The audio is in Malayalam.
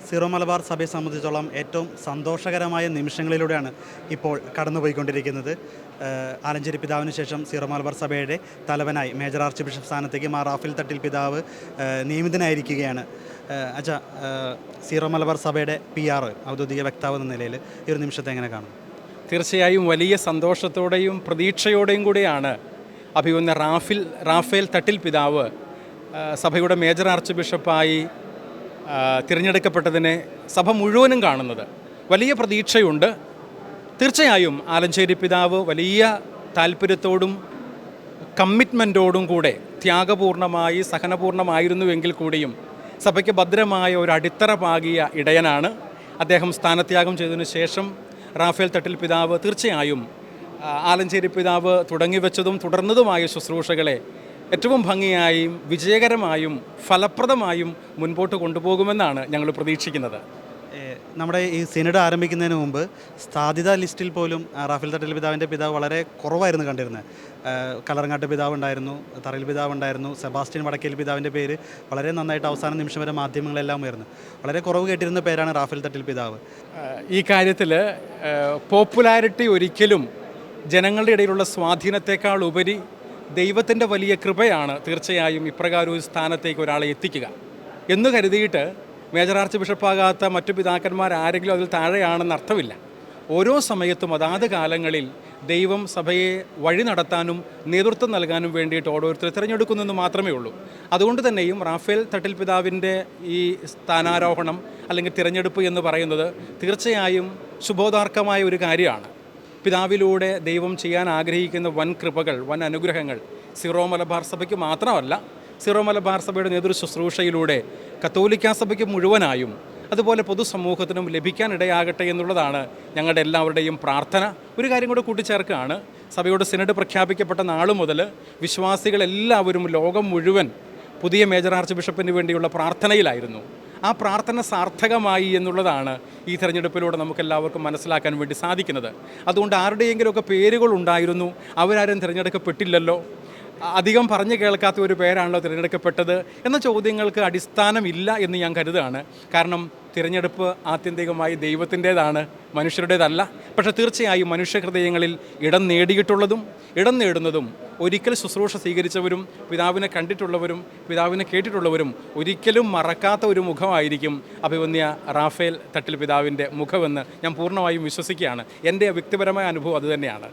സീറോ മലബാർ സഭയെ സംബന്ധിച്ചോളം ഏറ്റവും സന്തോഷകരമായ നിമിഷങ്ങളിലൂടെയാണ് ഇപ്പോൾ കടന്നുപോയിക്കൊണ്ടിരിക്കുന്നത്. ആലഞ്ചേരി പിതാവിന് ശേഷം സീറോ മലബാർ സഭയുടെ തലവനായി മേജർ ആർച്ച് ബിഷപ്പ് സ്ഥാനത്തേക്ക് മാർ റാഫേൽ തട്ടിൽ പിതാവ് നിയമിതനായിരിക്കുകയാണ്. അച്ഛാ, സീറോ മലബാർ സഭയുടെ PR ഔദ്യോഗിക വക്താവ് എന്ന നിലയിൽ ഈ ഒരു നിമിഷത്തെ എങ്ങനെ കാണും? തീർച്ചയായും വലിയ സന്തോഷത്തോടെയും പ്രതീക്ഷയോടെയും കൂടിയാണ് അഭിമന്യ റാഫേൽ തട്ടിൽ പിതാവ് സഭയുടെ മേജർ ആർച്ച് ബിഷപ്പായി തിരഞ്ഞെടുക്കപ്പെട്ടതിനെ സഭ മുഴുവനും കാണുന്നത്. വലിയ പ്രതീക്ഷയുണ്ട്. തീർച്ചയായും ആലഞ്ചേരി പിതാവ് വലിയ താല്പര്യത്തോടും കമ്മിറ്റ്മെൻറ്റോടും കൂടെ ത്യാഗപൂർണമായി സഹനപൂർണമായിരുന്നുവെങ്കിൽ കൂടിയും സഭയ്ക്ക് ഭദ്രമായ ഒരു അടിത്തറ പാകിയ ഇടയനാണ്. അദ്ദേഹം സ്ഥാനത്യാഗം ചെയ്തതിനു ശേഷം റാഫേൽ തട്ടിൽ പിതാവ് തീർച്ചയായും ആലഞ്ചേരി പിതാവ് തുടങ്ങിവെച്ചതും തുടർന്നതുമായ ശുശ്രൂഷകളെ ഏറ്റവും ഭംഗിയായും വിജയകരമായും ഫലപ്രദമായും മുൻപോട്ട് കൊണ്ടുപോകുമെന്നാണ് ഞങ്ങൾ പ്രതീക്ഷിക്കുന്നത്. നമ്മുടെ ഈ സിനഡ് ആരംഭിക്കുന്നതിന് മുമ്പ് സാധ്യത ലിസ്റ്റിൽ പോലും റാഫേൽ തട്ടിൽ പിതാവിൻ്റെ പിതാവ് വളരെ കുറവായിരുന്നു കണ്ടിരുന്നത്. കലറങ്ങാട്ട് പിതാവ് ഉണ്ടായിരുന്നു, തറയിൽ പിതാവ് ഉണ്ടായിരുന്നു, സെബാസ്റ്റ്യൻ വടക്കേൽ പിതാവിൻ്റെ പേര് വളരെ നന്നായിട്ട് അവസാന നിമിഷം വരെ മാധ്യമങ്ങളെല്ലാം ഉയർന്നു. വളരെ കുറവ് കേട്ടിരുന്ന പേരാണ് റാഫേൽ തട്ടിൽ പിതാവ്. ഈ കാര്യത്തിൽ പോപ്പുലാരിറ്റി ഒരിക്കലും ജനങ്ങളുടെ ഇടയിലുള്ള സ്വാധീനത്തെക്കാൾ ഉപരി ദൈവത്തിൻ്റെ വലിയ കൃപയാണ് തീർച്ചയായും ഇപ്രകാരം ഒരു സ്ഥാനത്തേക്ക് ഒരാളെ എത്തിക്കുക എന്ന് കരുതിയിട്ട് മേജർ ആർച്ച് ബിഷപ്പാകാത്ത മറ്റു പിതാക്കന്മാരാരെങ്കിലും അതിൽ താഴെയാണെന്ന് അർത്ഥമില്ല. ഓരോ സമയത്തും അതാത് കാലങ്ങളിൽ ദൈവം സഭയെ വഴി നടത്താനും നേതൃത്വം നൽകാനും വേണ്ടിയിട്ട് ഓരോരുത്തരെ തിരഞ്ഞെടുക്കുന്നെന്ന് മാത്രമേ ഉള്ളൂ. അതുകൊണ്ട് തന്നെയും റാഫേൽ തട്ടിൽ പിതാവിൻ്റെ ഈ സ്ഥാനാരോഹണം അല്ലെങ്കിൽ തിരഞ്ഞെടുപ്പ് എന്ന് പറയുന്നത് തീർച്ചയായും ശുഭോദാർക്കമായ ഒരു കാര്യമാണ്. പിതാവിലൂടെ ദൈവം ചെയ്യാൻ ആഗ്രഹിക്കുന്ന വൻ കൃപകൾ, വൻ അനുഗ്രഹങ്ങൾ സീറോ മലബാർ സഭയ്ക്ക് മാത്രമല്ല, സീറോ മലബാർ സഭയുടെ നേതൃ ശുശ്രൂഷയിലൂടെ കത്തോലിക്കാ സഭയ്ക്ക് മുഴുവനായും അതുപോലെ പൊതുസമൂഹത്തിനും ലഭിക്കാനിടയാകട്ടെ എന്നുള്ളതാണ് ഞങ്ങളുടെ എല്ലാവരുടെയും പ്രാർത്ഥന. ഒരു കാര്യം കൂടെ കൂട്ടിച്ചേർക്കുകയാണ്. സഭയുടെ സിനഡ് പ്രഖ്യാപിക്കപ്പെട്ട നാൾ മുതൽ വിശ്വാസികളെല്ലാവരും ലോകം മുഴുവൻ പുതിയ മേജർ ആർച്ച് ബിഷപ്പിന് വേണ്ടിയുള്ള പ്രാർത്ഥനയിലായിരുന്നു. ആ പ്രാർത്ഥന സാർത്ഥകമായി എന്നുള്ളതാണ് ഈ തെരഞ്ഞെടുപ്പിലൂടെ നമുക്കെല്ലാവർക്കും മനസ്സിലാക്കാൻ വേണ്ടി സാധിക്കുന്നത്. അതുകൊണ്ട് ആരുടെയെങ്കിലുമൊക്കെ പേരുകൾ ഉണ്ടായിരുന്നു, അവരാരും തിരഞ്ഞെടുക്കപ്പെട്ടില്ലല്ലോ, അധികം പറഞ്ഞു കേൾക്കാത്ത ഒരു പേരാണല്ലോ തിരഞ്ഞെടുക്കപ്പെട്ടത് എന്ന ചോദ്യങ്ങൾക്ക് അടിസ്ഥാനമില്ല എന്ന് ഞാൻ കരുതുകയാണ്. കാരണം തിരഞ്ഞെടുപ്പ് ആത്യന്തികമായി ദൈവത്തിൻ്റേതാണ്, മനുഷ്യരുടേതല്ല. പക്ഷേ തീർച്ചയായും മനുഷ്യഹൃദയങ്ങളിൽ ഇടം നേടിയിട്ടുള്ളതും ഇടം നേടുന്നതും ഒരിക്കൽ ശുശ്രൂഷ സ്വീകരിച്ചവരും പിതാവിനെ കണ്ടിട്ടുള്ളവരും പിതാവിനെ കേട്ടിട്ടുള്ളവരും ഒരിക്കലും മറക്കാത്ത ഒരു മുഖമായിരിക്കും അഭിമന്യ റാഫേൽ തട്ടിൽ പിതാവിൻ്റെ മുഖമെന്ന് ഞാൻ പൂർണ്ണമായും വിശ്വസിക്കുകയാണ്. എൻ്റെ വ്യക്തിപരമായ അനുഭവം അതുതന്നെയാണ്.